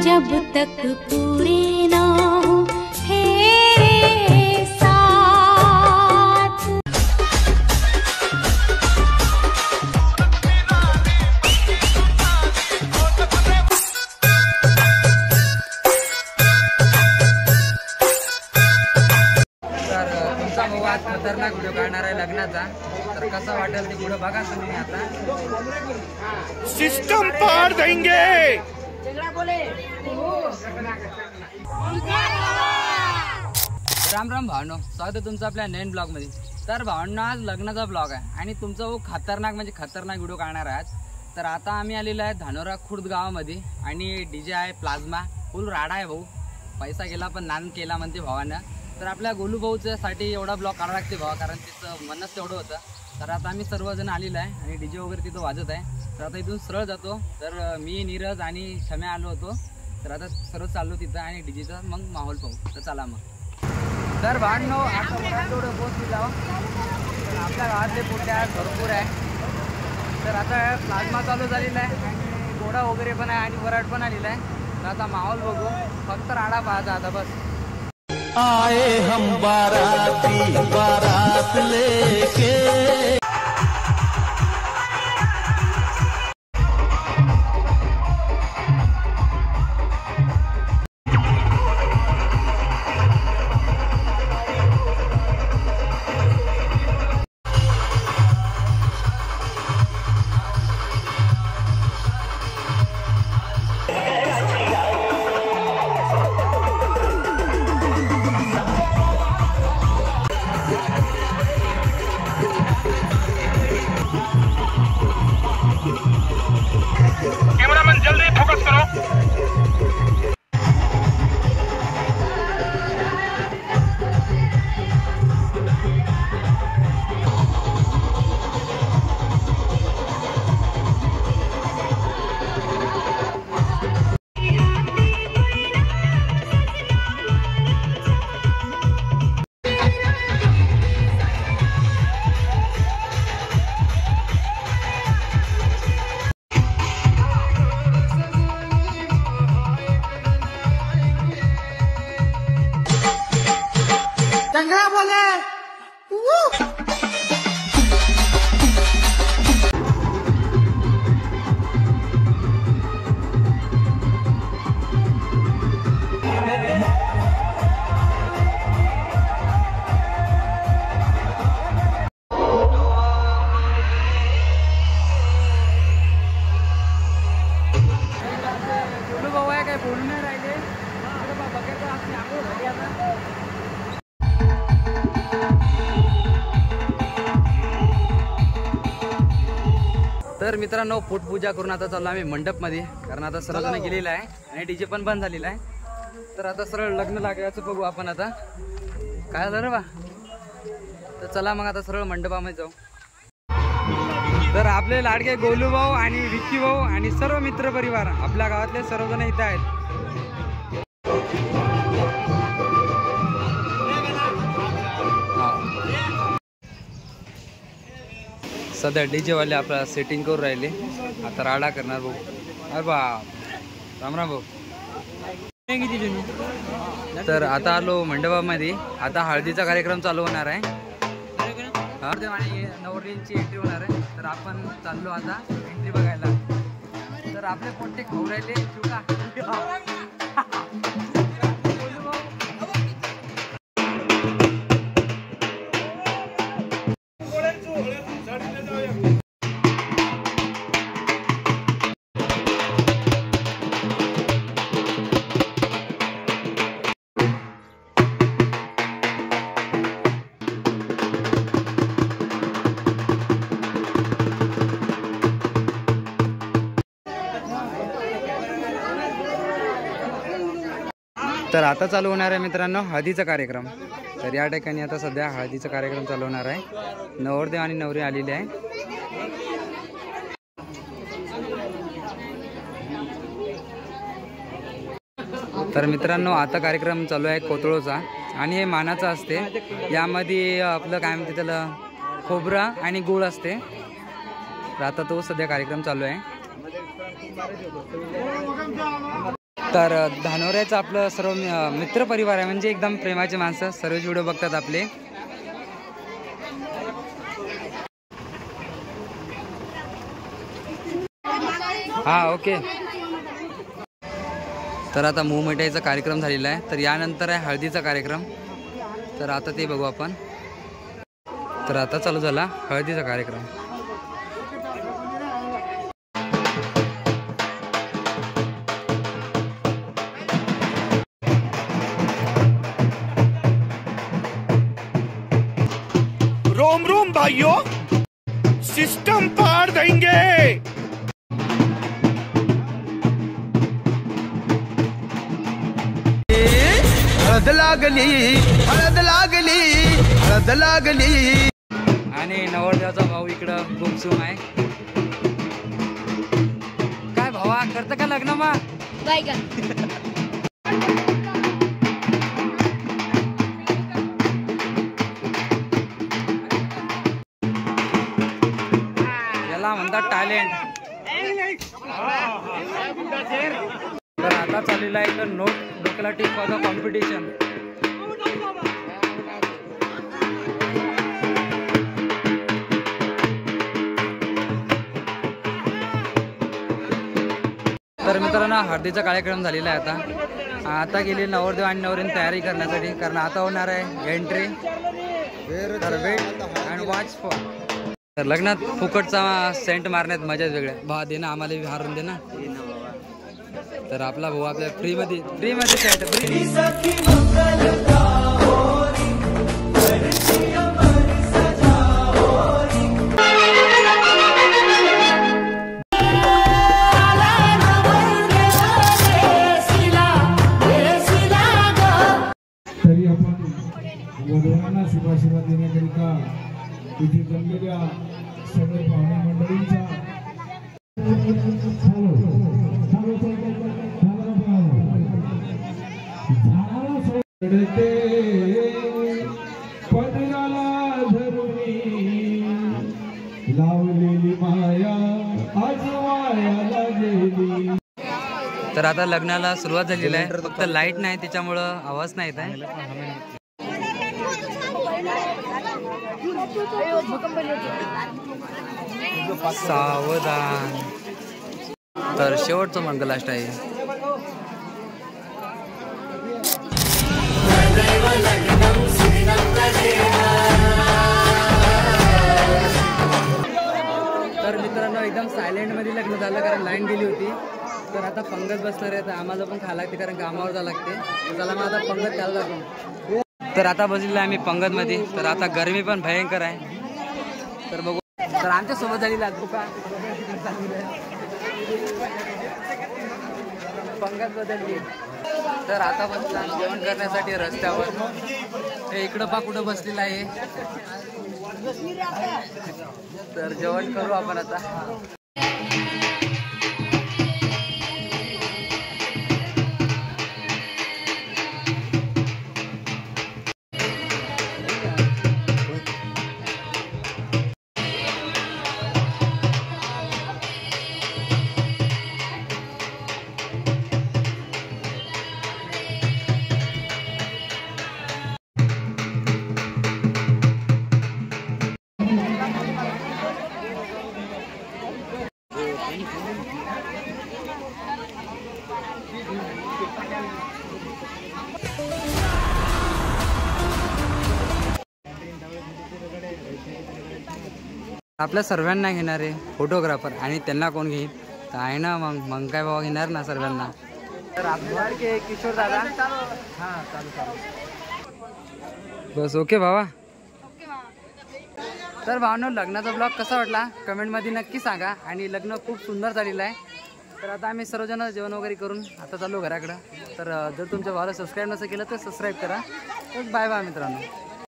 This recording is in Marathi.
जब तक पूरे ना हो तेरे साथ। तर तुमचा भाऊ आज खतरनाक व्हिडिओ काढणार आहे लग्नाचा, तर कसा वाटेल ते पुढे बघा तुम्ही। आता सिस्टम पार देंगे। राम राम भावनो, स्वागत आहे तुमचं आपल्या नवीन ब्लॉग मध्ये। तर भावनो आज लग्नाचा ब्लॉग आहे आणि तुमचा भाऊ खतरनाक म्हणजे खतरनाक व्हिडिओ काढणार आहे आज। तर आता आम्ही आलेलो आहे धानोरा खुर्द गावामध्ये आणि डीजे आहे, प्लाझ्मा फुल राडा आहे भाऊ, पैसा गेला पण नान केला म्हणते भावानं। तर आपल्या गोलू भाऊच्या साठी एवढा ब्लॉग काढावा लागते भावा, कारण तिचं मनच तेवढं होतं। तर आता आम्ही सर्वजण आलेलो आहे आणि डीजे वगैरे तिथं वाजत आहे। तर आता इथून सरळ जातो, तर मी नीरज आणि क्षम्या आलो होतो, तर आता सरळ चाललो तिथं आणि डीजेचा मग माहोल पाहू। तर चला मग। तर भांडणं आता थोडं पोहोचली जावं, तर आपल्या गावातले पोटे आज भरपूर आहे। तर आता प्लाझ्मा चालू झालेला आहे आणि घोडा वगैरे पण आहे आणि वराड पण आलेला आहे। तर आता माहोल बघू, फक्त राडा पाहायचा आता बस। आए हम बाराती बारात लेके। कैमरामैन जल्दी फोकस करो। तर मित्रांनो पोटपूजा करून आता चाललो आम्ही मंडपमध्ये, कारण आता सर्वजण गेलेला आहे आणि डीजे पण बंद झालेला आहे। तर आता सरळ लग्न लागायचं बघू आपण आता काय झालं रे बा। तर चला मग आता सरळ मंडपामध्ये जाऊ। तर आपले लाडके गोलू भाऊ आणि विक्की भाऊ आणि सर्व मित्र परिवार आपल्या गावातले सर्वजण इथे आहेत। सध्या डीजे वाले आपला सेटिंग करून राहिले, आता राडा करणार भाऊ। अरे बा राम राम भाऊ। तर आता आलो मंडपामध्ये, आता हळदीचा कार्यक्रम चालू होणार आहे आणि नवरींची एंट्री होणार आहे। तर आपण चाललो आता एंट्री बघायला। तर आपले पोटे खाऊ राहिले चुका। तर आता चालू होणार आहे मित्रांनो हळदीचा कार्यक्रम। तर या ठिकाणी आता सध्या हळदीचा कार्यक्रम चालू होणार आहे, नवरदेव आणि नवरी आलेले आहे। तर मित्रांनो आता कार्यक्रम चालू आहे कोतळोचा आणि हे मानाचा असते, यामध्ये आपलं काय म्हणते त्याला खोबरा आणि गुळ असते। तर आता तो सध्या कार्यक्रम चालू आहे। तर धानोऱ्याचं आपलं सर्व मित्र परिवार आहे, म्हणजे एकदम प्रेमाचे माणसं, सर्वच व्हिडिओ बघतात आपले. हा ओके. तर आता मूव मिठाईचा कार्यक्रम झालेला आहे. तर यानंतर आहे हळदीचा कार्यक्रम. तर आता ते बघू आपण. तर आता चालू झाला हळदीचा कार्यक्रम. रोम रोम भाइयों, सिस्टम पार देंगे. हळद लागली, हळद लागली, हळद लागली. आणि नवरदेवाचा भाऊ इकडं गुमसुम आहे. काय भावा करतं का लग्न मा? याला म्हणतात टॅलेंट. तर आता चाललेला आहे तर नोट डोकलाटी फॉर द कॉम्पिटिशन. तर मित्रांनो हळदीचा कार्यक्रम झालेला आहे. आता गेले नवरदेव आणि नवरीने तयारी करण्यासाठी, कारण आता होणार आहे एंट्री. तर वेट अँड वॉच फॉर. तर लग्नात फुकटचा सेंट मारण्यात मजाच वेगळ्या. भावा दे ना आम्हाला, हारून दे ना. तर आपला भाऊ आपल्या फ्रीमध्ये सेंट फ्री. तरी आपण वधूंना शुभाशीर्वाद देण्याकरिता इथे जमलेल्या सर्व पाहुणे मंडळींचा पदराला धरुणी लावलेली माया आज मायाला गेली. तर आता लग्नाला सुरुवात झालेली आहे. फक्त लाईट नाही त्याच्यामुळं आवाज नाही येत आहे. सावधान. तर शेवटचं मंगलाष्ट आहे. तर मित्रांनो एकदम सायलेंट मध्ये लग्न झालं, कारण लाईन गेली होती. तर आता पंगत बसणार आहे. तर आम्हाला पण खायला लागते, कारण कामावर जावं लागते. चला मग आता पंगत खायला जातो. तर आता बसलेलं आहे आम्ही पंगत मध्ये. तर आता गरमी पण भयंकर आहे. तर बघू. तर आमच्या सोबत झालेली आहे पंगत बदलली. तर आता बसला जेवण करण्यासाठी रस्त्यावर. हे इकडं पा कुठं बसलेलं आहे. तर जेवण करू आपण आता. आपल्या सर्वांना घेणारे फोटोग्राफर, आणि त्यांना कोण घेईल तर आहे ना मग काय बाबा घेणार ना सर्वांना. तर आभार के किशोर दादा. हां चालू बस. ओके भावा. तर भावांनो लग्नाचा ब्लॉग कसा वाटला कमेंटमध्ये नक्की सांगा. आणि लग्न खूप सुंदर झालेलं आहे. तर आता आम्ही सर्वजण जेवण वगैरे करून आता चालू घराकडं. तर जर तुमच्या भावाला सबस्क्राईब नसेल केलं तर सबस्क्राईब करा. तर बाय बाय मित्रांनो.